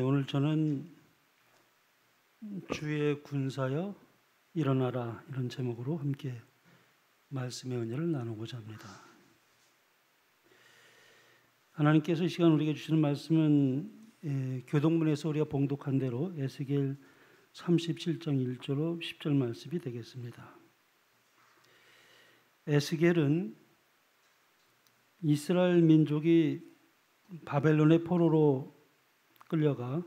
오늘 저는 주의 군사여 일어나라 이런 제목으로 함께 말씀의 은혜를 나누고자 합니다. 하나님께서 이 시간 우리에게 주시는 말씀은 교동문에서 우리가 봉독한 대로 에스겔 37장 1절로 10절 말씀이 되겠습니다. 에스겔은 이스라엘 민족이 바벨론의 포로로 끌려가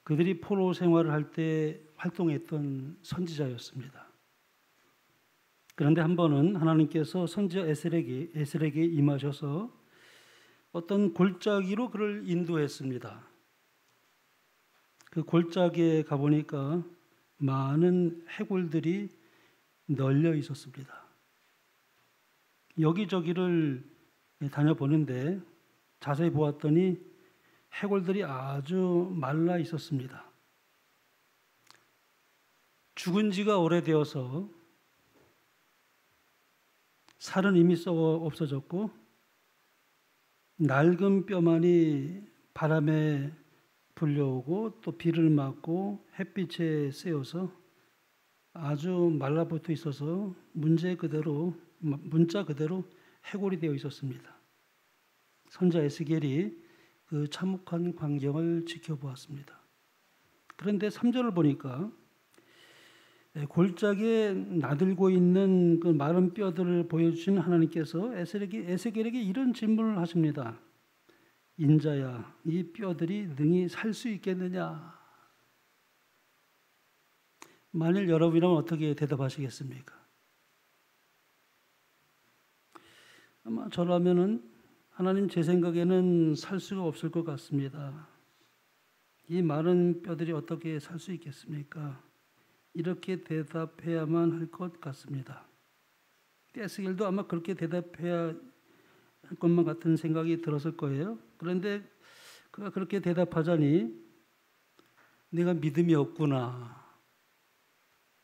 그들이 포로 생활을 할 때 활동했던 선지자였습니다. 그런데 한 번은 하나님께서 선지자 에스겔에게 임하셔서 어떤 골짜기로 그를 인도했습니다. 그 골짜기에 가보니까 많은 해골들이 널려 있었습니다. 여기저기를 다녀보는데 자세히 보았더니 해골들이 아주 말라 있었습니다. 죽은 지가 오래되어서 살은 이미 썩어 없어졌고 낡은 뼈만이 바람에 불려오고 또 비를 맞고 햇빛에 쐬어서 아주 말라붙어 있어서 문자 그대로 해골이 되어 있었습니다. 선지자 에스겔이 그 참혹한 광경을 지켜보았습니다. 그런데 3절을 보니까 골짜기에 나들고 있는 그 마른 뼈들을 보여주신 하나님께서 에스겔에게 이런 질문을 하십니다. 인자야, 이 뼈들이 능히 살 수 있겠느냐? 만일 여러분이라면 어떻게 대답하시겠습니까? 아마 저라면은 하나님 제 생각에는 살 수가 없을 것 같습니다. 이 마른 뼈들이 어떻게 살 수 있겠습니까? 이렇게 대답해야만 할 것 같습니다. 에스겔도 아마 그렇게 대답해야 할 것만 같은 생각이 들었을 거예요. 그런데 그가 그렇게 대답하자니 내가 믿음이 없구나.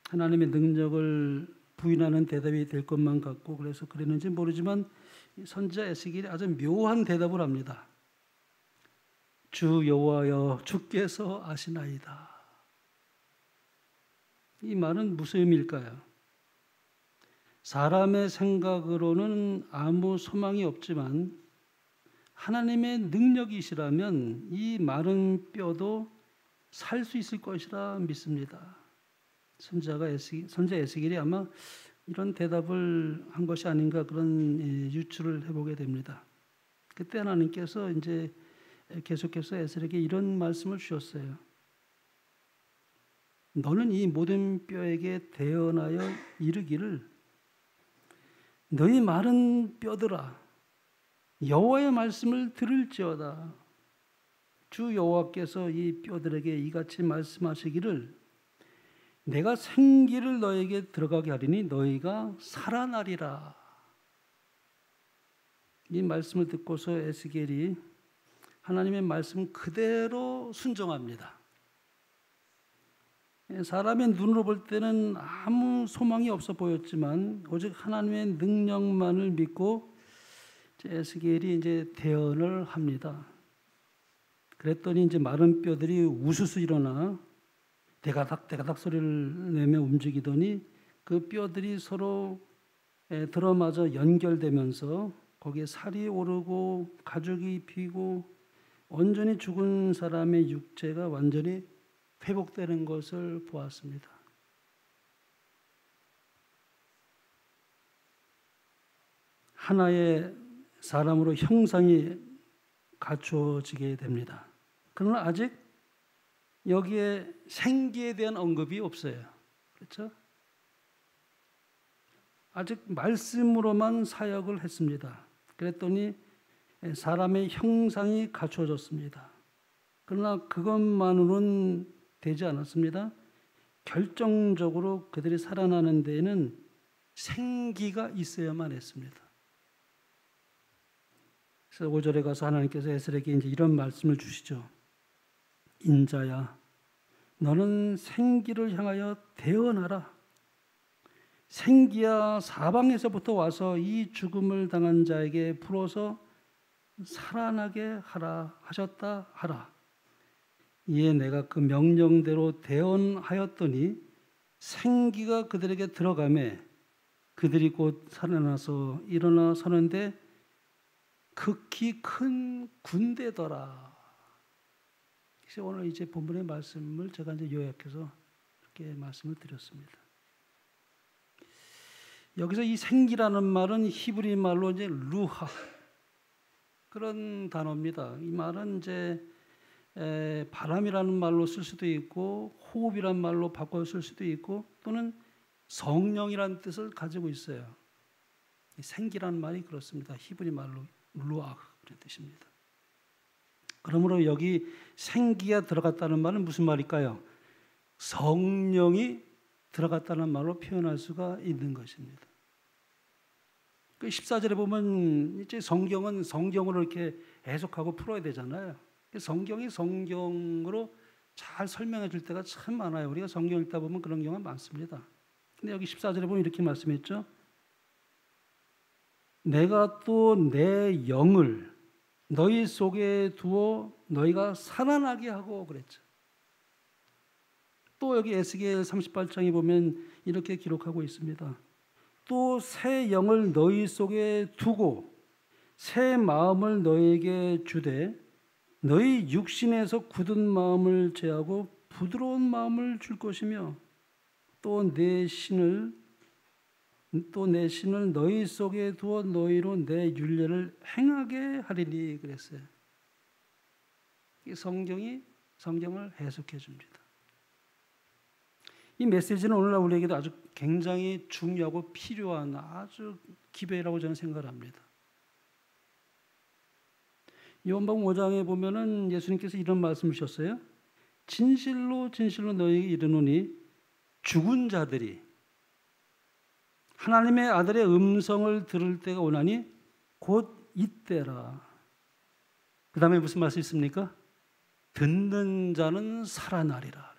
하나님의 능력을 부인하는 대답이 될 것만 같고 그래서 그랬는지 모르지만 선지자 에스겔이 아주 묘한 대답을 합니다. 주 여호와여 주께서 아시나이다. 이 말은 무슨 의미일까요? 사람의 생각으로는 아무 소망이 없지만 하나님의 능력이시라면 이 마른 뼈도 살 수 있을 것이라 믿습니다. 선지자 에스겔이 아마 이런 대답을 한 것이 아닌가 그런 유추를 해보게 됩니다. 그때 하나님께서 이제 계속해서 에스겔에게 이런 말씀을 주셨어요. 너는 이 모든 뼈에게 대언하여 이르기를 너희 마른 뼈들아 여호와의 말씀을 들을지어다. 주 여호와께서 이 뼈들에게 이같이 말씀하시기를 내가 생기를 너에게 들어가게 하리니 너희가 살아나리라. 이 말씀을 듣고서 에스겔이 하나님의 말씀 그대로 순종합니다. 사람의 눈으로 볼 때는 아무 소망이 없어 보였지만 오직 하나님의 능력만을 믿고 에스겔이 이제 대언을 합니다. 그랬더니 이제 마른 뼈들이 우수수 일어나 대가닥 소리를 내며 움직이더니 그 뼈들이 서로 들어맞아 연결되면서 거기에 살이 오르고 가죽이 피고 온전히 죽은 사람의 육체가 완전히 회복되는 것을 보았습니다. 하나의 사람으로 형상이 갖추어지게 됩니다. 그러나 아직 여기에 생기에 대한 언급이 없어요. 그렇죠? 아직 말씀으로만 사역을 했습니다. 그랬더니 사람의 형상이 갖추어졌습니다. 그러나 그것만으로는 되지 않았습니다. 결정적으로 그들이 살아나는 데에는 생기가 있어야만 했습니다. 그래서 5절에 가서 하나님께서 에스겔에게 이제 이런 말씀을 주시죠. 인자야, 너는 생기를 향하여 대언하라. 생기야 사방에서부터 와서 이 죽음을 당한 자에게 불어서 살아나게 하라 하셨다 하라. 이에 내가 그 명령대로 대언하였더니 생기가 그들에게 들어가매 그들이 곧 살아나서 일어나 서는데 극히 큰 군대더라. 그래서 오늘 이제 본문의 말씀을 제가 이제 요약해서 이렇게 말씀을 드렸습니다. 여기서 이 생기라는 말은 히브리 말로 이제 루하 그런 단어입니다. 이 말은 이제 바람이라는 말로 쓸 수도 있고 호흡이라는 말로 바꿔 쓸 수도 있고 또는 성령이라는 뜻을 가지고 있어요. 생기라는 말이 그렇습니다. 히브리 말로 루아 그런 뜻입니다. 그러므로 여기 생기가 들어갔다는 말은 무슨 말일까요? 성령이 들어갔다는 말로 표현할 수가 있는 것입니다. 그 14절에 보면 이제 성경은 성경으로 이렇게 해석하고 풀어야 되잖아요. 성경이 성경으로 잘 설명해 줄 때가 참 많아요. 우리가 성경 읽다 보면 그런 경우가 많습니다. 근데 여기 14절에 보면 이렇게 말씀했죠. 내가 또 내 영을 너희 속에 두어 너희가 살아나게 하고 그랬죠. 또 여기 에스겔 38장에 보면 이렇게 기록하고 있습니다. 또 새 영을 너희 속에 두고 새 마음을 너희에게 주되 너희 육신에서 굳은 마음을 제하고 부드러운 마음을 줄 것이며 또 내 신을 너희 속에 두어 너희로 내 율례를 행하게 하리니 그랬어요. 이 성경을 해석해 줍니다. 이 메시지는 오늘날 우리에게도 아주 굉장히 중요하고 필요한 아주 기별이라고 저는 생각을 합니다. 요한복음 5장에 보면은 예수님께서 이런 말씀을 하셨어요. 진실로 진실로 너희에게 이르노니 죽은 자들이 하나님의 아들의 음성을 들을 때가 오나니 곧 이때라. 그 다음에 무슨 말씀 있습니까? 듣는 자는 살아나리라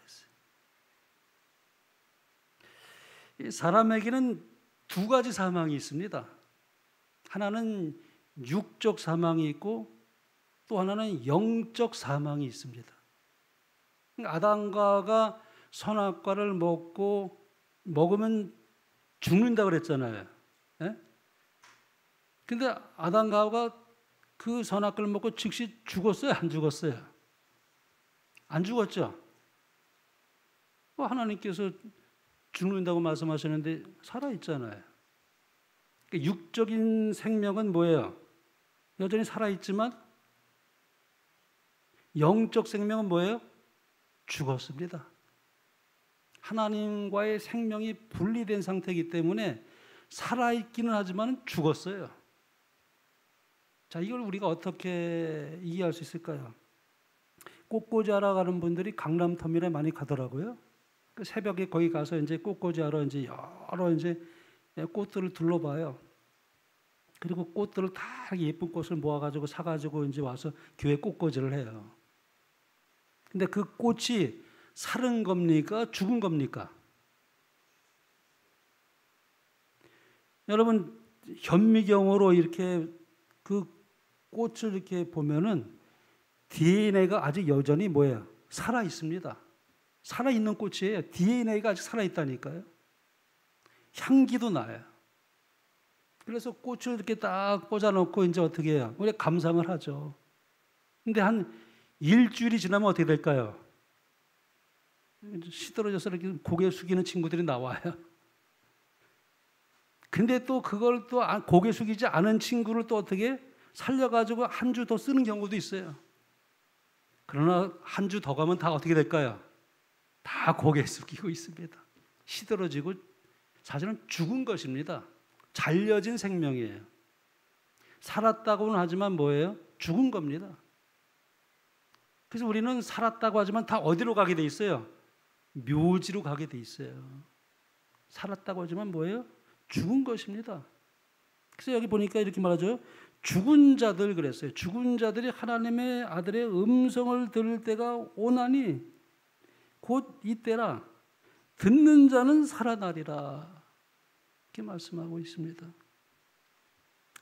그랬어요. 사람에게는 두 가지 사망이 있습니다. 하나는 육적 사망이 있고 또 하나는 영적 사망이 있습니다. 아담과가 선악과를 먹으면 죽는다 그랬잖아요. 근데 아담과 하와가 그 선악과를 먹고 즉시 죽었어요? 안 죽었어요? 안 죽었죠? 하나님께서 죽는다고 말씀하셨는데 살아있잖아요. 육적인 생명은 뭐예요? 여전히 살아있지만 영적 생명은 뭐예요? 죽었습니다. 하나님과의 생명이 분리된 상태이기 때문에 살아있기는 하지만 죽었어요. 자, 이걸 우리가 어떻게 이해할 수 있을까요? 꽃꽂이하러 가는 분들이 강남터미널에 많이 가더라고요. 그 새벽에 거기 가서 이제 꽃꽂이하러 이제 여러 이제 꽃들을 둘러봐요. 그리고 꽃들을 다 예쁜 꽃을 모아가지고 사가지고 이제 와서 교회 꽃꽂이를 해요. 근데 그 꽃이 살은 겁니까? 죽은 겁니까? 여러분, 현미경으로 이렇게 그 꽃을 이렇게 보면은 DNA가 아직 여전히 뭐예요? 살아 있습니다. 살아 있는 꽃이에요. DNA가 아직 살아 있다니까요. 향기도 나요. 그래서 꽃을 이렇게 딱 꽂아놓고 이제 어떻게 해요? 우리가 감상을 하죠. 근데 한 일주일이 지나면 어떻게 될까요? 시들어져서 이렇게 고개 숙이는 친구들이 나와요. 근데 또 그걸 또 고개 숙이지 않은 친구를 또 어떻게 살려가지고 한 주 더 쓰는 경우도 있어요. 그러나 한 주 더 가면 다 어떻게 될까요? 다 고개 숙이고 있습니다. 시들어지고 사실은 죽은 것입니다. 잘려진 생명이에요. 살았다고는 하지만 뭐예요? 죽은 겁니다. 그래서 우리는 살았다고 하지만 다 어디로 가게 돼 있어요? 묘지로 가게 돼 있어요. 살았다고 하지만 뭐예요? 죽은 것입니다. 그래서 여기 보니까 이렇게 말하죠. 죽은 자들 그랬어요. 죽은 자들이 하나님의 아들의 음성을 들을 때가 오나니 곧 이때라. 듣는 자는 살아나리라. 이렇게 말씀하고 있습니다.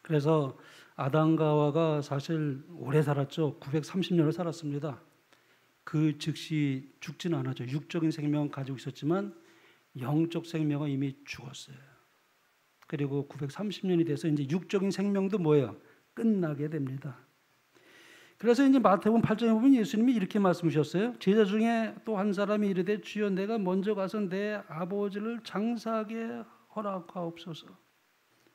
그래서 아담과 하와가 사실 오래 살았죠. 930년을 살았습니다. 그 그 즉시 죽지는 않았죠. 육적인 생명을 가지고 있었지만 영적 생명은 이미 죽었어요. 그리고 930년이 돼서 이제 육적인 생명도 뭐예요? 끝나게 됩니다. 그래서 이제 마태복음 8장에 보면 예수님이 이렇게 말씀하셨어요. 제자 중에 또 한 사람이 이르되 주여 내가 먼저 가서 내 아버지를 장사하게 허락하옵소서.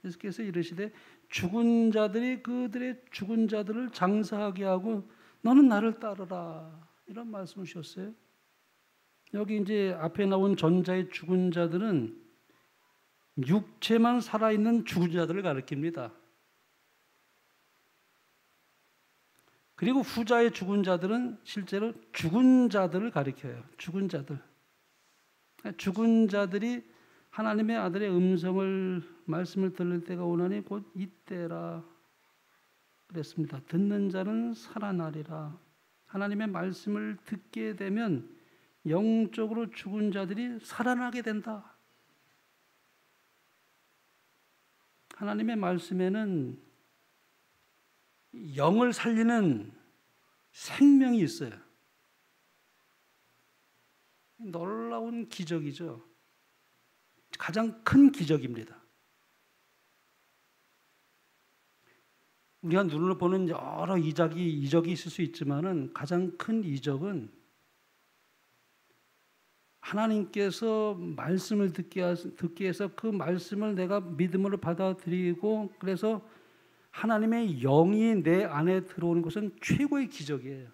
예수께서 이르시되 죽은 자들이 그들의 죽은 자들을 장사하게 하고 너는 나를 따르라. 이런 말씀을 주셨어요. 여기 이제 앞에 나온 전자의 죽은 자들은 육체만 살아있는 죽은 자들을 가리킵니다. 그리고 후자의 죽은 자들은 실제로 죽은 자들을 가리켜요. 죽은 자들. 죽은 자들이 하나님의 아들의 말씀을 들을 때가 오나니 곧 이때라 그랬습니다. 듣는 자는 살아나리라. 하나님의 말씀을 듣게 되면 영적으로 죽은 자들이 살아나게 된다. 하나님의 말씀에는 영을 살리는 생명이 있어요. 놀라운 기적이죠. 가장 큰 기적입니다. 우리가 눈으로 보는 여러 이적이 있을 수 있지만은 가장 큰 이적은 하나님께서 말씀을 듣게 해서 그 말씀을 내가 믿음으로 받아들이고 그래서 하나님의 영이 내 안에 들어오는 것은 최고의 기적이에요.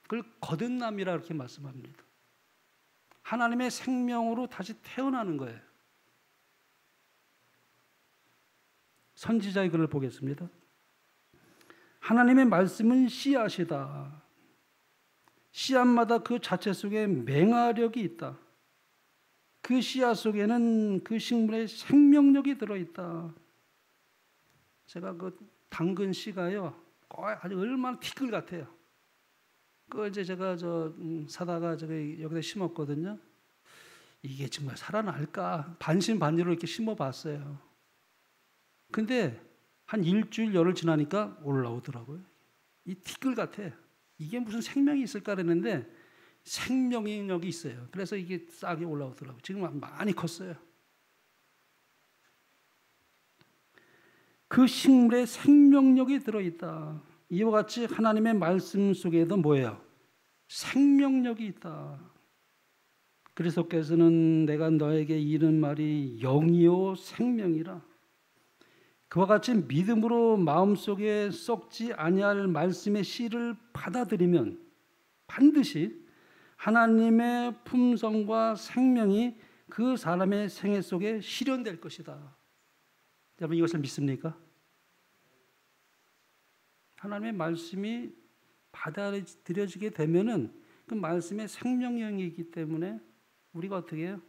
그걸 거듭남이라 이렇게 말씀합니다. 하나님의 생명으로 다시 태어나는 거예요. 선지자의 글을 보겠습니다. 하나님의 말씀은 씨앗이다. 씨앗마다 그 자체 속에 맹아력이 있다. 그 씨앗 속에는 그 식물의 생명력이 들어있다. 제가 그 당근 씨가요, 아주 얼마나 티끌 같아요. 그 이제 제가 사다가 여기다 심었거든요. 이게 정말 살아날까? 반신반의로 이렇게 심어봤어요. 근데 한 일주일 열흘 지나니까 올라오더라고요. 이 티끌 같아. 이게 무슨 생명이 있을까 그랬는데 생명력이 있어요. 그래서 이게 싹이 올라오더라고요. 지금 많이 컸어요. 그 식물에 생명력이 들어있다. 이와 같이 하나님의 말씀 속에도 뭐예요? 생명력이 있다. 그리스도께서는 내가 너에게 이른 말이 영이요 생명이라. 그와 같이 믿음으로 마음속에 썩지 아니할 말씀의 씨를 받아들이면 반드시 하나님의 품성과 생명이 그 사람의 생애 속에 실현될 것이다. 여러분 이것을 믿습니까? 하나님의 말씀이 받아들여지게 되면은 그 말씀의 생명력이기 때문에 우리가 어떻게 해요?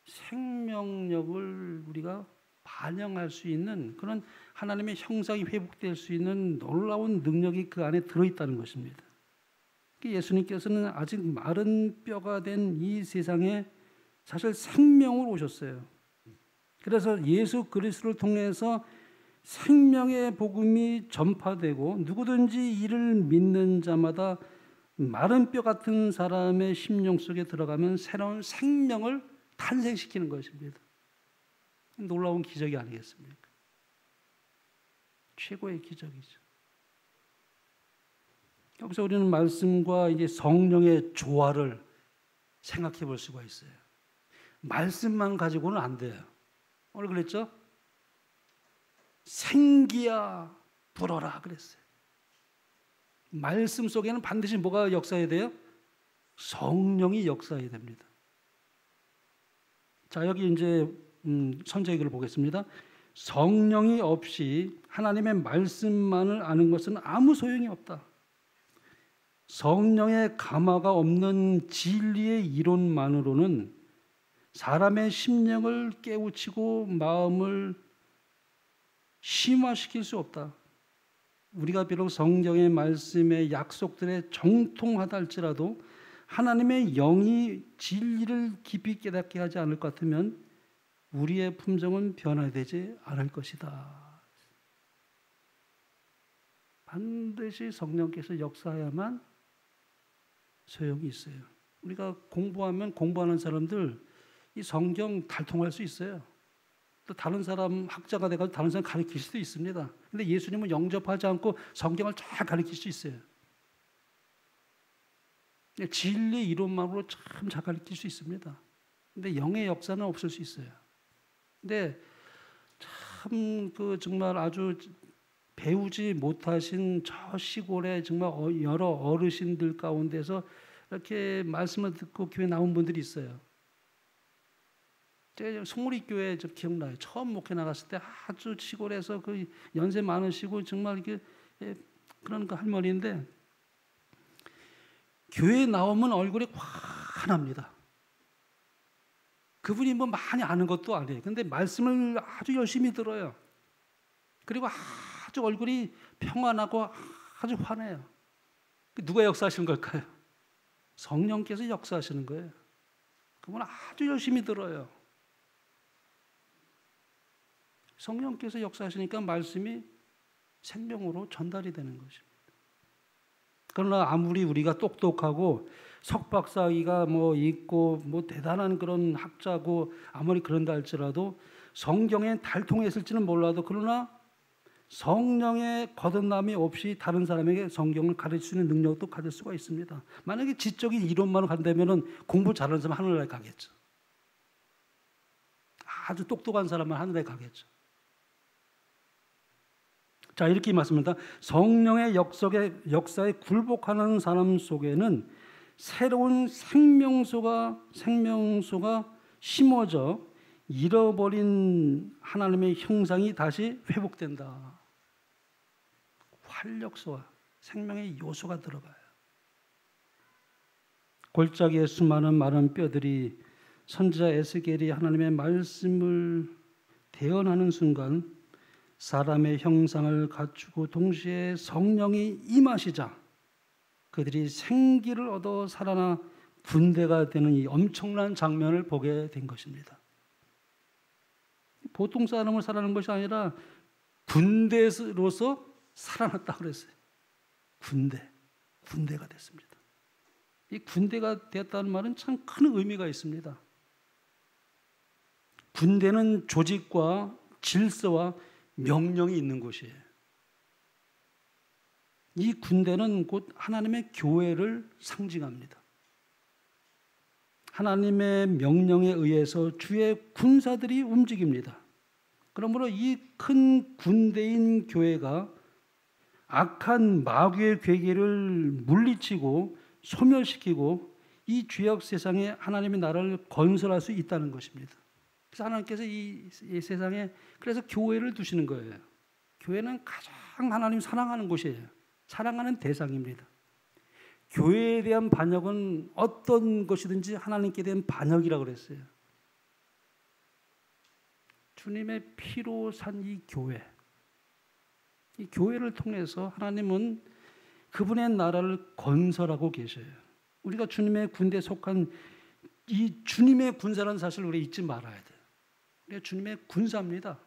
생명력을 우리가 반영할 수 있는 그런 하나님의 형상이 회복될 수 있는 놀라운 능력이 그 안에 들어있다는 것입니다. 예수님께서는 아직 마른 뼈가 된 이 세상에 사실 생명으로 오셨어요. 그래서 예수 그리스도를 통해서 생명의 복음이 전파되고 누구든지 이를 믿는 자마다 마른 뼈 같은 사람의 심령 속에 들어가면 새로운 생명을 탄생시키는 것입니다. 놀라운 기적이 아니겠습니까? 최고의 기적이죠. 여기서 우리는 말씀과 이제 성령의 조화를 생각해 볼 수가 있어요. 말씀만 가지고는 안 돼요. 오늘 그랬죠? 생기야 불어라 그랬어요. 말씀 속에는 반드시 뭐가 역사해야 돼요? 성령이 역사해야 됩니다. 자, 여기 이제 선지의 글을 보겠습니다. 성령이 없이 하나님의 말씀만을 아는 것은 아무 소용이 없다. 성령의 감화가 없는 진리의 이론만으로는 사람의 심령을 깨우치고 마음을 심화시킬 수 없다. 우리가 비록 성경의 말씀의 약속들에 정통하다 할지라도 하나님의 영이 진리를 깊이 깨닫게 하지 않을 것 같으면 우리의 품성은 변화되지 않을 것이다. 반드시 성령께서 역사해야만 소용이 있어요. 우리가 공부하면 공부하는 사람들 이 성경 달통할 수 있어요. 또 다른 사람 학자가 돼가지고 다른 사람 가르칠 수도 있습니다. 근데 예수님은 영접하지 않고 성경을 잘 가르칠 수 있어요. 진리 이론만으로 참 잘 가르칠 수 있습니다. 근데 영의 역사는 없을 수 있어요. 근데 참 정말 아주 배우지 못하신 저 시골에 정말 여러 어르신들 가운데서 이렇게 말씀을 듣고 교회 나온 분들이 있어요. 제가 송우리 교회 저 기억나요. 처음 목회 나갔을 때 아주 시골에서 그 연세 많으시고 정말 이게 그런 그 할머니인데 교회 나오면 얼굴이 환합니다. 그분이 뭐 많이 아는 것도 아니에요. 근데 말씀을 아주 열심히 들어요. 그리고 아주 얼굴이 평안하고 아주 환해요. 누가 역사하시는 걸까요? 성령께서 역사하시는 거예요. 그분은 아주 열심히 들어요. 성령께서 역사하시니까 말씀이 생명으로 전달이 되는 것입니다. 그러나 아무리 우리가 똑똑하고 석박사학위가 뭐 있고 뭐 대단한 그런 학자고 아무리 그런다 할지라도 성경에 달통했을지는 몰라도 그러나 성령의 거듭남이 없이 다른 사람에게 성경을 가르칠 수 있는 능력도 가질 수가 있습니다. 만약에 지적인 이론만 간다면 공부 잘하는 사람 하늘에 가겠죠. 아주 똑똑한 사람은 하늘에 가겠죠. 자, 이렇게 말씀합니다. 성령의 역사에 굴복하는 사람 속에는 새로운 생명소가 심어져 잃어버린 하나님의 형상이 다시 회복된다. 활력소와 생명의 요소가 들어가요. 골짜기에 수많은 마른 뼈들이 선지자 에스겔이 하나님의 말씀을 대언하는 순간 사람의 형상을 갖추고 동시에 성령이 임하시자 그들이 생기를 얻어 살아나 군대가 되는 이 엄청난 장면을 보게 된 것입니다. 보통 사람을 살아나는 것이 아니라 군대로서 살아났다고 그랬어요. 군대가 됐습니다. 이 군대가 되었다는 말은 참 큰 의미가 있습니다. 군대는 조직과 질서와 명령이 있는 곳이에요. 이 군대는 곧 하나님의 교회를 상징합니다. 하나님의 명령에 의해서 주의 군사들이 움직입니다. 그러므로 이 큰 군대인 교회가 악한 마귀의 괴계를 물리치고 소멸시키고 이 죄악 세상에 하나님의 나라를 건설할 수 있다는 것입니다. 그래서 하나님께서 이 세상에 그래서 교회를 두시는 거예요. 교회는 가장 하나님 사랑하는 곳이에요. 사랑하는 대상입니다. 교회에 대한 반역은 어떤 것이든지 하나님께 대한 반역이라고 그랬어요. 주님의 피로 산 이 교회, 이 교회를 통해서 하나님은 그분의 나라를 건설하고 계셔요. 우리가 주님의 군대에 속한 이 주님의 군사라는 사실을 우리 잊지 말아야 돼요. 우리가 주님의 군사입니다.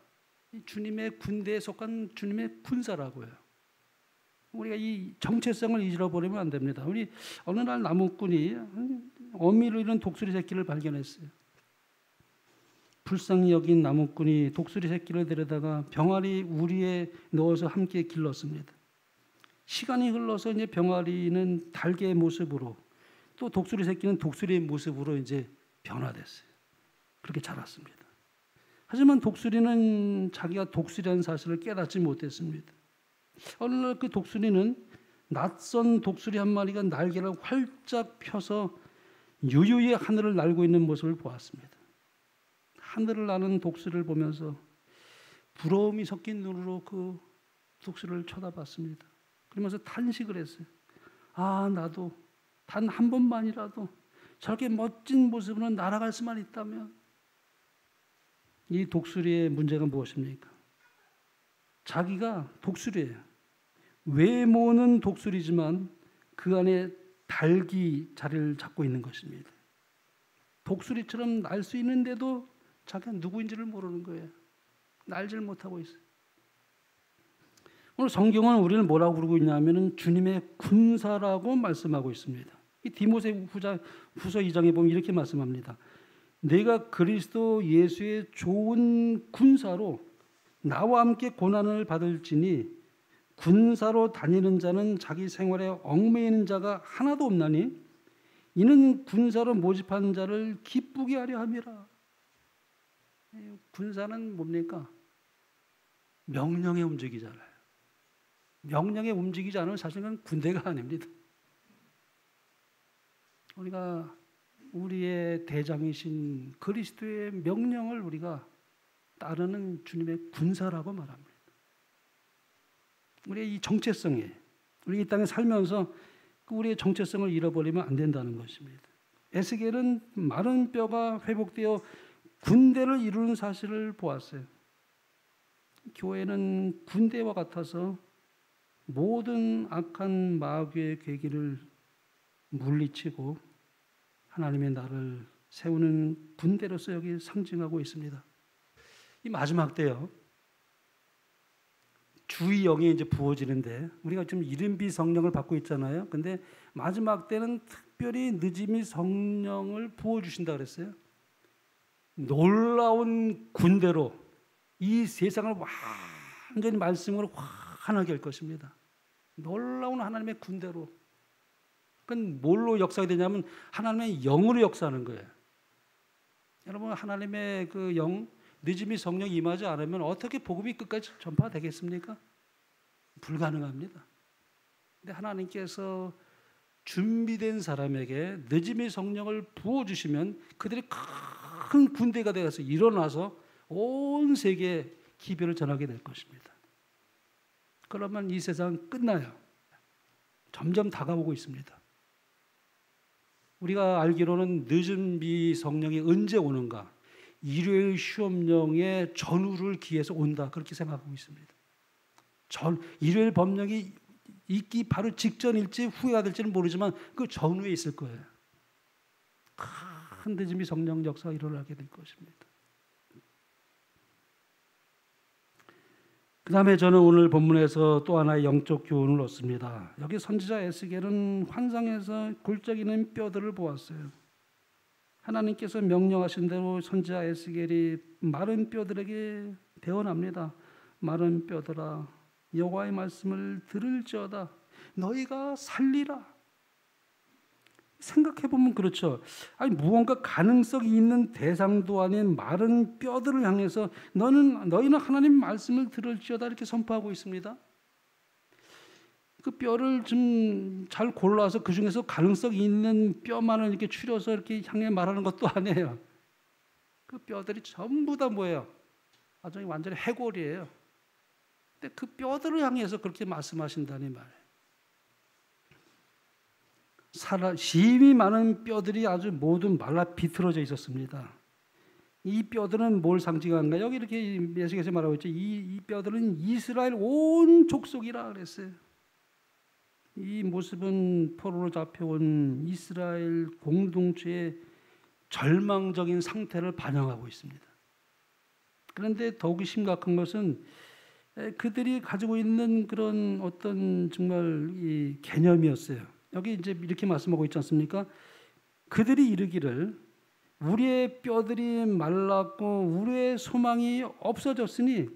이 주님의 군대에 속한 주님의 군사라고요. 우리가 이 정체성을 잊어버리면 안 됩니다. 우리 어느 날 나무꾼이 어미를 잃은 독수리 새끼를 발견했어요. 불쌍히 여긴 나무꾼이 독수리 새끼를 데려다가 병아리 우리에 넣어서 함께 길렀습니다. 시간이 흘러서 이제 병아리는 닭의 모습으로 또 독수리 새끼는 독수리의 모습으로 이제 변화됐어요. 그렇게 자랐습니다. 하지만 독수리는 자기가 독수리라는 사실을 깨닫지 못했습니다. 어느 날 그 독수리는 낯선 독수리 한 마리가 날개를 활짝 펴서 유유히 하늘을 날고 있는 모습을 보았습니다. 하늘을 나는 독수리를 보면서 부러움이 섞인 눈으로 그 독수리를 쳐다봤습니다. 그러면서 탄식을 했어요. 아, 나도 단 한 번만이라도 저렇게 멋진 모습으로 날아갈 수만 있다면. 이 독수리의 문제가 무엇입니까? 자기가 독수리예요. 외모는 독수리지만 그 안에 닭이 자리를 잡고 있는 것입니다. 독수리처럼 날 수 있는데도 자기가 누구인지를 모르는 거예요. 날지를 못하고 있어요. 오늘 성경은 우리를 뭐라고 부르고 있냐면 주님의 군사라고 말씀하고 있습니다. 이 디모데 후서 2장에 보면 이렇게 말씀합니다. 내가 그리스도 예수의 좋은 군사로 나와 함께 고난을 받을지니 군사로 다니는 자는 자기 생활에 얽매이는 자가 하나도 없나니 이는 군사로 모집한 자를 기쁘게 하려 함이라. 군사는 뭡니까? 명령에 움직이잖아요. 명령에 움직이지 않으면 사실은 군대가 아닙니다. 우리가 우리의 대장이신 그리스도의 명령을 우리가 따르는 주님의 군사라고 말합니다. 우리의 이 정체성에, 우리 이 땅에 살면서 우리의 정체성을 잃어버리면 안 된다는 것입니다. 에스겔은 마른 뼈가 회복되어 군대를 이루는 사실을 보았어요. 교회는 군대와 같아서 모든 악한 마귀의 괴기를 물리치고 하나님의 나라를 세우는 군대로서 여기 상징하고 있습니다. 이 마지막 때요. 주의 영이 이제 부어지는데 우리가 지금 이른비 성령을 받고 있잖아요. 근데 마지막 때는 특별히 느지미 성령을 부어 주신다 그랬어요. 놀라운 군대로 이 세상을 완전히 말씀으로 환하게 할 것입니다. 놀라운 하나님의 군대로. 그건 뭘로 역사가 되냐면 하나님의 영으로 역사하는 거예요. 여러분 하나님의 그 영, 느지미 성령이 임하지 않으면 어떻게 복음이 끝까지 전파되겠습니까? 불가능합니다. 근데 하나님께서 준비된 사람에게 느지미 성령을 부어주시면 그들이 큰 군대가 되어서 일어나서 온 세계에 기별을 전하게 될 것입니다. 그러면 이 세상 끝나요. 점점 다가오고 있습니다. 우리가 알기로는 느지미 성령이 언제 오는가? 일요일 시험령의 전후를 기해서 온다 그렇게 생각하고 있습니다. 일요일 법령이 있기 바로 직전일지 후회가 될지는 모르지만 그 전후에 있을 거예요. 큰 느지미 성령 역사가 일어나게 될 것입니다. 그 다음에 저는 오늘 본문에서 또 하나의 영적 교훈을 얻습니다. 여기 선지자 에스겔은 환상에서 굴적이는 뼈들을 보았어요. 하나님께서 명령하신 대로 선지자 에스겔이 마른 뼈들에게 대언합니다. 마른 뼈들아 여호와의 말씀을 들을지어다 너희가 살리라. 생각해보면 그렇죠. 아니 무언가 가능성이 있는 대상도 아닌 마른 뼈들을 향해서 너희는 하나님 말씀을 들을지어다 이렇게 선포하고 있습니다. 그 뼈를 좀 잘 골라서 그 중에서 가능성이 있는 뼈만을 이렇게 추려서 이렇게 향해 말하는 것도 아니에요. 그 뼈들이 전부 다 뭐예요? 아주 완전히 해골이에요. 근데 그 뼈들을 향해서 그렇게 말씀하신다니 말이에요. 심이 많은 뼈들이 아주 모두 말라 비틀어져 있었습니다. 이 뼈들은 뭘 상징하는가? 여기 이렇게 예수께서 말하고 있죠. 이 뼈들은 이스라엘 온 족속이라 그랬어요. 이 모습은 포로로 잡혀온 이스라엘 공동체의 절망적인 상태를 반영하고 있습니다. 그런데 더욱이 심각한 것은 그들이 가지고 있는 그런 어떤 정말 이 개념이었어요. 여기 이제 이렇게 말씀하고 있지 않습니까? 그들이 이르기를 우리의 뼈들이 말랐고 우리의 소망이 없어졌으니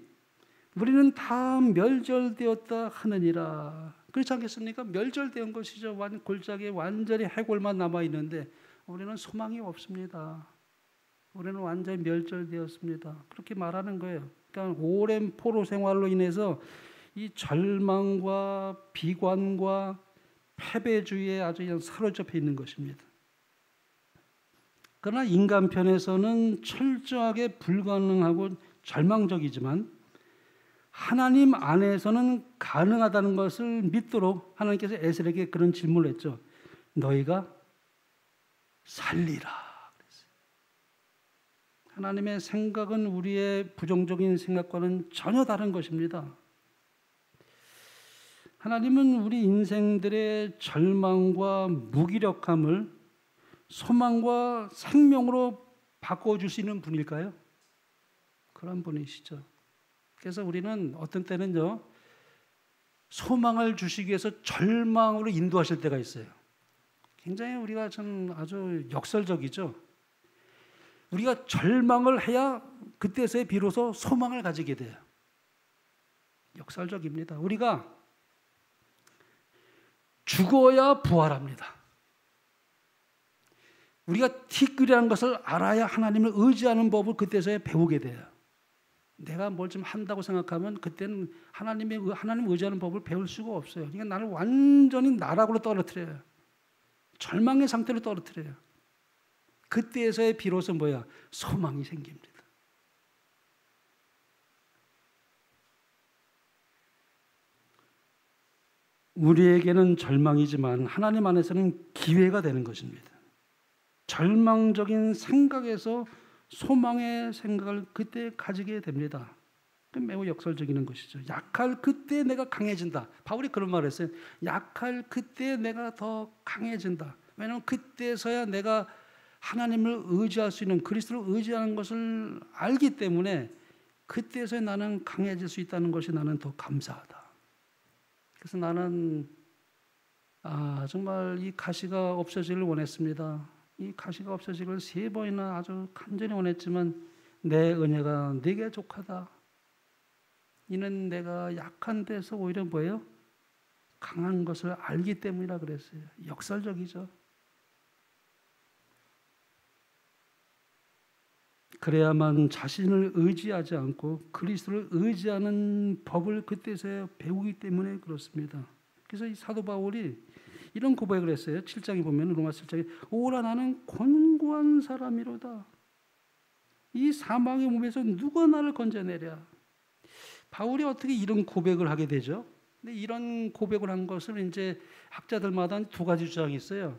우리는 다 멸절되었다 하느니라. 그렇지 않겠습니까? 멸절된 것이죠. 골짜기에 완전히 해골만 남아있는데 우리는 소망이 없습니다. 우리는 완전히 멸절되었습니다. 그렇게 말하는 거예요. 그러니까 오랜 포로 생활로 인해서 이 절망과 비관과 패배주의에 아주 사로잡혀 있는 것입니다. 그러나 인간편에서는 철저하게 불가능하고 절망적이지만 하나님 안에서는 가능하다는 것을 믿도록 하나님께서 에스겔에게 그런 질문을 했죠. 너희가 살리라. 그랬어요. 하나님의 생각은 우리의 부정적인 생각과는 전혀 다른 것입니다. 하나님은 우리 인생들의 절망과 무기력함을 소망과 생명으로 바꿔줄 수 있는 분일까요? 그런 분이시죠. 그래서 우리는 어떤 때는요, 소망을 주시기 위해서 절망으로 인도하실 때가 있어요. 굉장히 우리가 좀 아주 역설적이죠. 우리가 절망을 해야 그때서야 비로소 소망을 가지게 돼요. 역설적입니다. 우리가 죽어야 부활합니다. 우리가 티끌이라는 것을 알아야 하나님을 의지하는 법을 그때서야 배우게 돼요. 내가 뭘 좀 한다고 생각하면 그때는 하나님 의지하는 법을 배울 수가 없어요. 그러니까 나를 완전히 나락으로 떨어뜨려요. 절망의 상태로 떨어뜨려요. 그때에서야 비로소 소망이 생깁니다. 우리에게는 절망이지만 하나님 안에서는 기회가 되는 것입니다. 절망적인 생각에서 소망의 생각을 그때 가지게 됩니다. 매우 역설적인 것이죠. 약할 그때 내가 강해진다. 바울이 그런 말을 했어요. 약할 그때 내가 더 강해진다. 왜냐하면 그때서야 내가 하나님을 의지할 수 있는, 그리스도를 의지하는 것을 알기 때문에 그때서야 나는 강해질 수 있다는 것이 나는 더 감사하다. 그래서 나는 정말 이 가시가 없어지기를 원했습니다. 이 가시가 없어지기를 3번이나 아주 간절히 원했지만 내 은혜가 네게 족하다. 이는 내가 약한 데서 오히려 강한 것을 알기 때문이라 그랬어요. 역설적이죠. 그래야만 자신을 의지하지 않고 그리스도를 의지하는 법을 그때서야 배우기 때문에 그렇습니다. 그래서 이 사도 바울이 이런 고백을 했어요. 7장에 보면 로마서 7장에 오라 나는 곤고한 사람이로다. 이 사망의 몸에서 누가 나를 건져내랴. 바울이 어떻게 이런 고백을 하게 되죠? 근데 이런 고백을 한 것을 이제 학자들마다 2가지 주장이 있어요.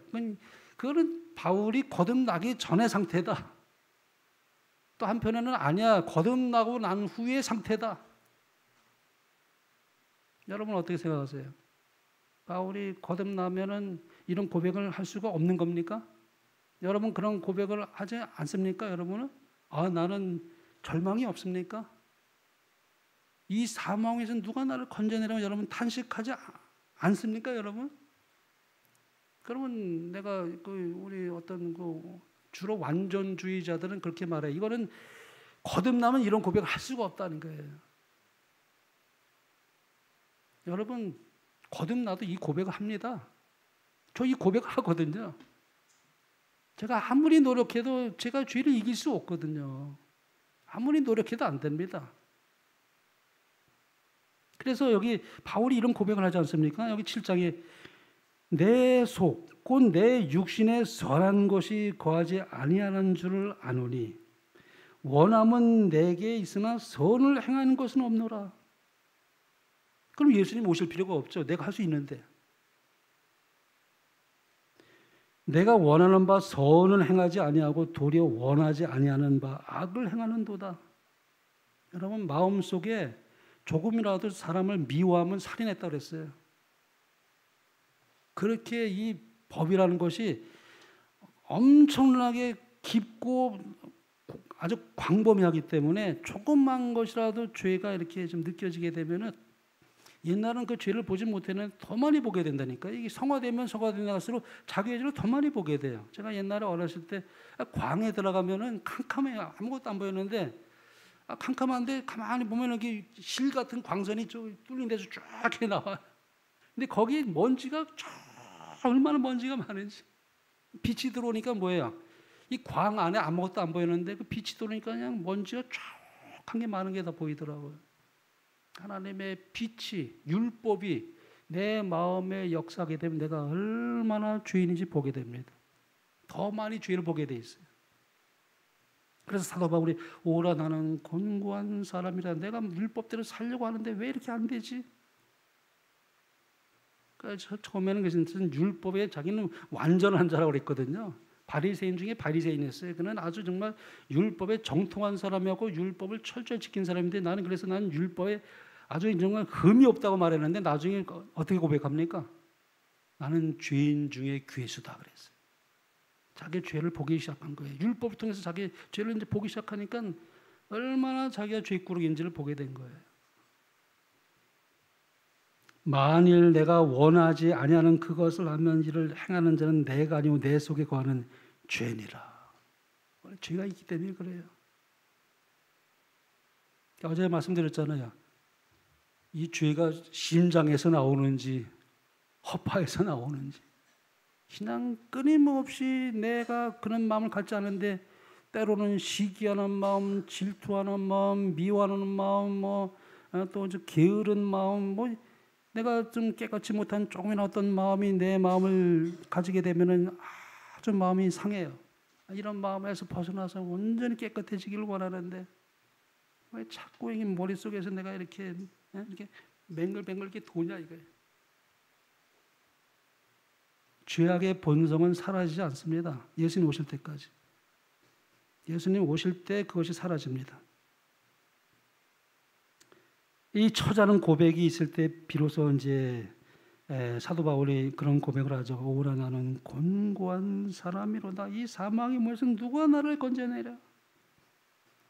그거는 바울이 거듭나기 전의 상태다. 또 한편에는 아니야, 거듭나고 난 후의 상태다. 여러분 어떻게 생각하세요? 바울이 거듭나면은 이런 고백을 할 수가 없는 겁니까? 여러분 그런 고백을 하지 않습니까? 여러분은 나는 절망이 없습니까? 이 사망에서 누가 나를 건져내라고 여러분 탄식하지 않습니까, 여러분? 그러면 내가 우리 어떤 주로 완전주의자들은 그렇게 말해요. 이거는 거듭나면 이런 고백을 할 수가 없다는 거예요. 여러분 거듭나도 이 고백을 합니다. 저 이 고백을 하거든요. 제가 아무리 노력해도 제가 죄를 이길 수 없거든요. 아무리 노력해도 안 됩니다. 그래서 여기 바울이 이런 고백을 하지 않습니까? 여기 7장에 내 속 곧 내 육신에 선한 것이 거하지 아니하는 줄을 아노니 원함은 내게 있으나 선을 행하는 것은 없노라. 그럼 예수님 오실 필요가 없죠. 내가 할 수 있는데. 내가 원하는 바 선을 행하지 아니하고 도리어 원하지 아니하는 바 악을 행하는도다. 여러분 마음속에 조금이라도 사람을 미워하면 살인했다고 그랬어요. 그렇게 이 법이라는 것이 엄청나게 깊고 아주 광범위하기 때문에 조금만 것이라도 죄가 이렇게 좀 느껴지게 되면은 옛날은 그 죄를 보지 못했는데 더 많이 보게 된다니까. 이게 성화되면 성화되면 자기의 죄를 더 많이 보게 돼요. 제가 옛날에 어렸을 때 광에 들어가면은 캄캄해요. 아무것도 안 보였는데 캄캄한데 가만히 보면 여기 실 같은 광선이 뚫린 데서 쫙 이렇게 나와요. 근데 거기 먼지가 얼마나 먼지가 많은지. 빛이 들어오니까 뭐예요? 이 광 안에 아무것도 안 보이는데 그 빛이 들어오니까 그냥 먼지가 쫙한 게 많은 게 다 보이더라고요. 하나님의 빛이, 율법이 내 마음에 역사하게 되면 내가 얼마나 죄인인지 보게 됩니다. 더 많이 죄를 보게 돼 있어요. 그래서 사도 바울이 오라 나는 곤고한 사람이라 내가 율법대로 살려고 하는데 왜 이렇게 안 되지? 그러니까 처음에는 그것은 율법에 자기는 완전한 자라고 그랬거든요. 바리새인 중에 바리새인이었어요. 그는 아주 정말 율법에 정통한 사람이었고 율법을 철저히 지킨 사람인데 나는 율법에 아주 정말 흠이 없다고 말했는데 나중에 어떻게 고백합니까? 나는 죄인 중에 괴수다 그랬어요. 자기 죄를 보기 시작한 거예요. 율법을 통해서 자기 죄를 이제 보기 시작하니까 얼마나 자기가 죄꾸러기인지를 보게 된 거예요. 만일 내가 원하지 아니하는 그것을 하면 이를 행하는 자는 내가 아니고 내 속에 거하는 죄니라. 죄가 있기 때문에 그래요. 어제 말씀드렸잖아요. 이 죄가 심장에서 나오는지 허파에서 나오는지 그냥 끊임없이 내가 그런 마음을 갖지 않은데 때로는 시기하는 마음, 질투하는 마음, 미워하는 마음, 또 게으른 마음, 내가 좀 깨닫지 못한 조금이나 어떤 마음이 내 마음을 가지게 되면은 아주 마음이 상해요. 이런 마음에서 벗어나서 온전히 깨끗해지기를 원하는데 왜 자꾸 이 머릿속에서 내가 이렇게 뱅글뱅글 이렇게 도냐 이거예요. 죄악의 본성은 사라지지 않습니다. 예수님 오실 때까지. 예수님 오실 때 그것이 사라집니다. 이 처자는 고백이 있을 때 비로소 이제 사도 바울이 그런 고백을 하죠. 오라 나는 곤고한 사람이로다. 이 사망의 물에서 누가 나를 건져내랴.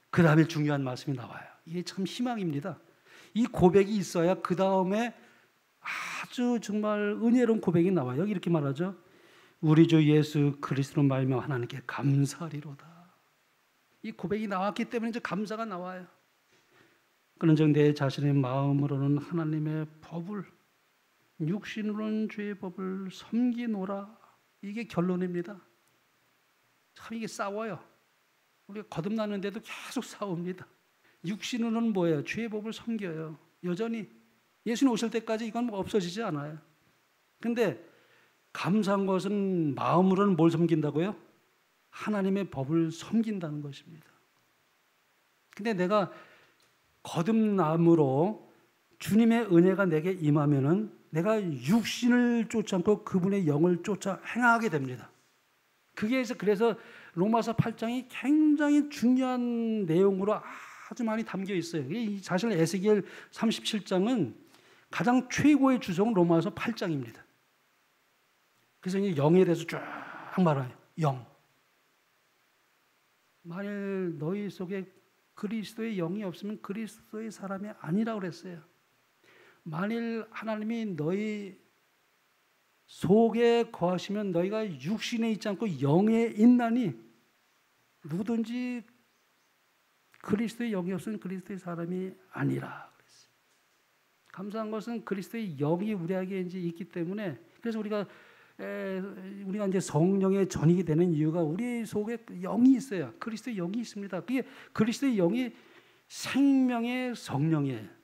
그 다음에 중요한 말씀이 나와요. 이게 참 희망입니다. 이 고백이 있어야 그 다음에 아주 정말 은혜로운 고백이 나와요. 여기 이렇게 말하죠. 우리 주 예수 그리스도로 말미암아 하나님께 감사하리로다. 이 고백이 나왔기 때문에 이제 감사가 나와요. 그런즉 내 자신의 마음으로는 하나님의 법을, 육신으로는 죄의 법을 섬기노라. 이게 결론입니다. 참 이게 싸워요. 우리가 거듭나는데도 계속 싸웁니다. 육신으로는 뭐예요? 죄의 법을 섬겨요. 여전히 예수님 오실 때까지 이건 없어지지 않아요. 근데 감사한 것은 마음으로는 뭘 섬긴다고요? 하나님의 법을 섬긴다는 것입니다. 근데 내가 거듭남으로 주님의 은혜가 내게 임하면은 내가 육신을 쫓지 않고 그분의 영을 쫓아 행하게 됩니다. 그래서 로마서 8장이 굉장히 중요한 내용으로 아주 많이 담겨 있어요. 사실 에스겔 37장은 가장 최고의 주석은 로마서 8장입니다. 그래서 이제 영에 대해서 쭉 말해요. 영. 만일 너희 속에 그리스도의 영이 없으면 그리스도의 사람이 아니라고 그랬어요. 만일 하나님이 너희 속에 거하시면 너희가 육신에 있지 않고 영에 있나니 누구든지 그리스도의 영이 없으면 그리스도의 사람이 아니라 그랬어요. 감사한 것은 그리스도의 영이 우리에게 이제 있기 때문에 그래서 우리가 이제 성령의 전이게 되는 이유가 우리 속에 영이 있어요. 그리스도의 영이 있습니다. 그게 그리스도의 영이 생명의 성령이에요.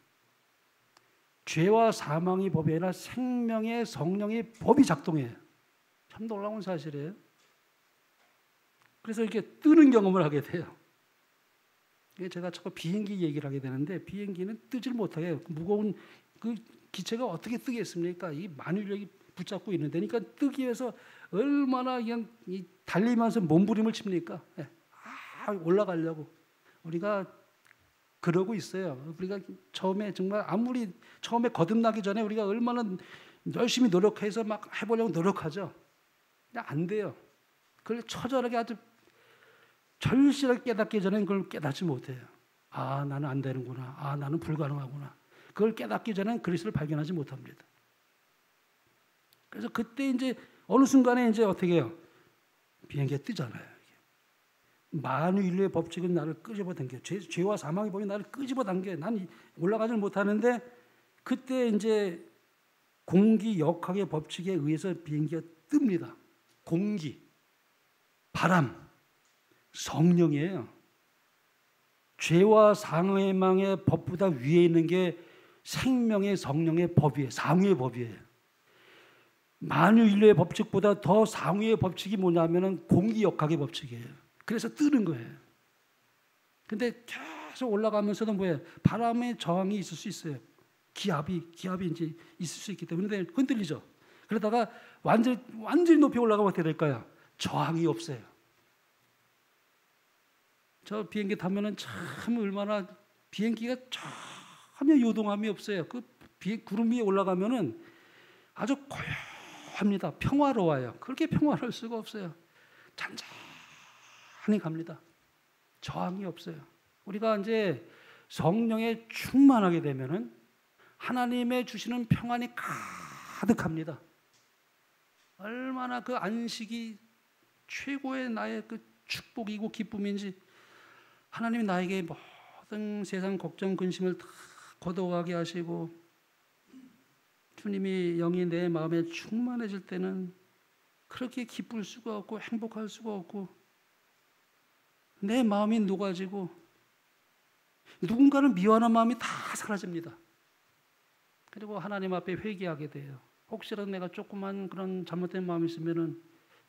죄와 사망의 법이 아니라 생명의 성령의 법이 작동해요. 참 놀라운 사실이에요. 그래서 이렇게 뜨는 경험을 하게 돼요. 제가 자꾸 비행기 얘기를 하게 되는데 비행기는 뜨질 못하게 해요. 무거운 그 기체가 어떻게 뜨겠습니까? 이 만유력이 붙잡고 있는 데니까 뜨기 위해서 얼마나 그냥 달리면서 몸부림을 칩니까? 올라가려고. 우리가 그러고 있어요. 우리가 처음에 정말 아무리 처음에 거듭나기 전에 우리가 얼마나 열심히 노력해서 막 해보려고 노력하죠. 근데 안 돼요. 그걸 처절하게 아주 절실하게 깨닫기 전에 그걸 깨닫지 못해요. 나는 안 되는구나. 나는 불가능하구나. 그걸 깨닫기 전에는 그리스도를 발견하지 못합니다. 그래서 그때 이제 어느 순간에 이제 어떻게 해요? 비행기가 뜨잖아요. 만유인류의 법칙은 나를 끄집어 당겨. 죄와 사망의 법이 나를 끄집어 당겨. 난 올라가질 못하는데 그때 이제 공기 역학의 법칙에 의해서 비행기가 뜹니다. 공기, 바람, 성령이에요. 죄와 사망의 법보다 위에 있는 게 생명의 성령의 법이에요. 상위의 법이에요. 만유인류의 법칙보다 더 상위의 법칙이 뭐냐면은 공기 역학의 법칙이에요. 그래서 뜨는 거예요. 근데 계속 올라가면서도 뭐예요? 바람의 저항이 있을 수 있어요. 기압이 이제 있을 수 있기 때문에 흔들리죠. 그러다가 완전히 높이 올라가면 어떻게 될까요? 저항이 없어요. 저 비행기 타면은 참 얼마나 비행기가 전혀 요동함이 없어요. 그 구름 위에 올라가면은 아주 고요합니다. 평화로워요. 그렇게 평화로울 수가 없어요. 잔잔히 갑니다. 저항이 없어요. 우리가 이제 성령에 충만하게 되면은 하나님의 주시는 평안이 가득합니다. 얼마나 그 안식이 최고의 나의 그 축복이고 기쁨인지, 하나님이 나에게 모든 세상 걱정 근심을 다 걷어가게 하시고, 주님이 영이 내 마음에 충만해질 때는 그렇게 기쁠 수가 없고 행복할 수가 없고, 내 마음이 녹아지고 누군가를 미워하는 마음이 다 사라집니다. 그리고 하나님 앞에 회개하게 돼요. 혹시라도 내가 조그만 그런 잘못된 마음이 있으면은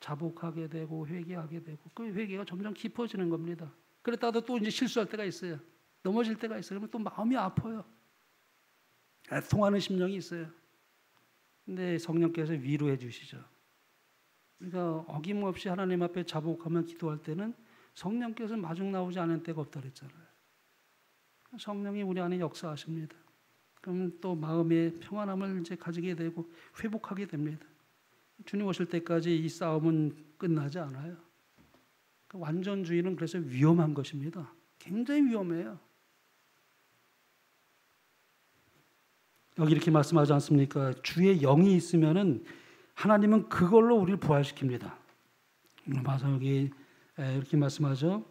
자복하게 되고 회개하게 되고, 그 회개가 점점 깊어지는 겁니다. 그랬다가도 또 이제 실수할 때가 있어요. 넘어질 때가 있어요. 그러면 또 마음이 아파요. 통하는 심령이 있어요. 근데 성령께서 위로해 주시죠. 그러니까 어김없이 하나님 앞에 자복하며 기도할 때는 성령께서 마중 나오지 않은 때가 없다 그랬잖아요. 성령이 우리 안에 역사하십니다. 그럼 또 마음의 평안함을 이제 가지게 되고 회복하게 됩니다. 주님 오실 때까지 이 싸움은 끝나지 않아요. 완전주의는 그래서 위험한 것입니다. 굉장히 위험해요. 여기 이렇게 말씀하지 않습니까? 주의 영이 있으면은 하나님은 그걸로 우리를 부활시킵니다. 맞아, 여기 이렇게 말씀하죠.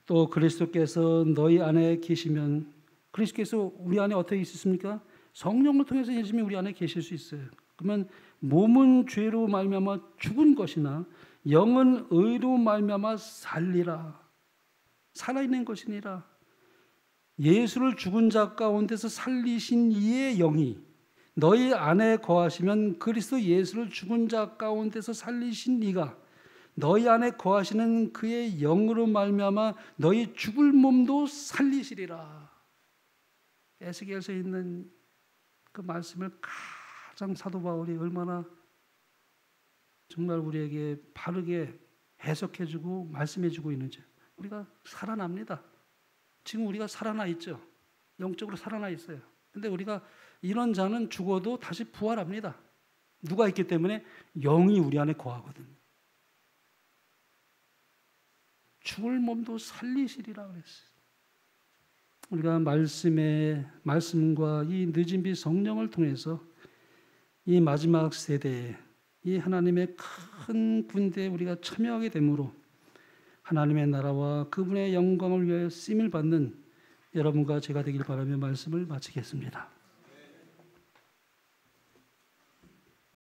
또 그리스도께서 너희 안에 계시면, 그리스도께서 우리 안에 어떻게 있습니까? 성령을 통해서 예수님이 우리 안에 계실 수 있어요. 그러면 몸은 죄로 말미암아 죽은 것이나 영은 의로 말미암아 살리라, 살아있는 것이니라. 예수를 죽은 자 가운데서 살리신 이의 영이 너희 안에 거하시면 그리스도 예수를 죽은 자 가운데서 살리신 이가 너희 안에 거하시는 그의 영으로 말미암아 너희 죽을 몸도 살리시리라. 에스겔서에 있는 그 말씀을 가장 사도 바울이 얼마나 정말 우리에게 바르게 해석해주고 말씀해주고 있는지. 우리가 살아납니다. 지금 우리가 살아나 있죠. 영적으로 살아나 있어요. 근데 우리가 이런 자는 죽어도 다시 부활합니다. 누가 있기 때문에? 영이 우리 안에 거하거든요. 죽을 몸도 살리시리라 그랬어요. 우리가 말씀과 이 늦은 빛 성령을 통해서 이 마지막 세대에 이 하나님의 큰 군대에 우리가 참여하게 되므로 하나님의 나라와 그분의 영광을 위하여 쓰임을 받는 여러분과 제가 되길 바라며 말씀을 마치겠습니다.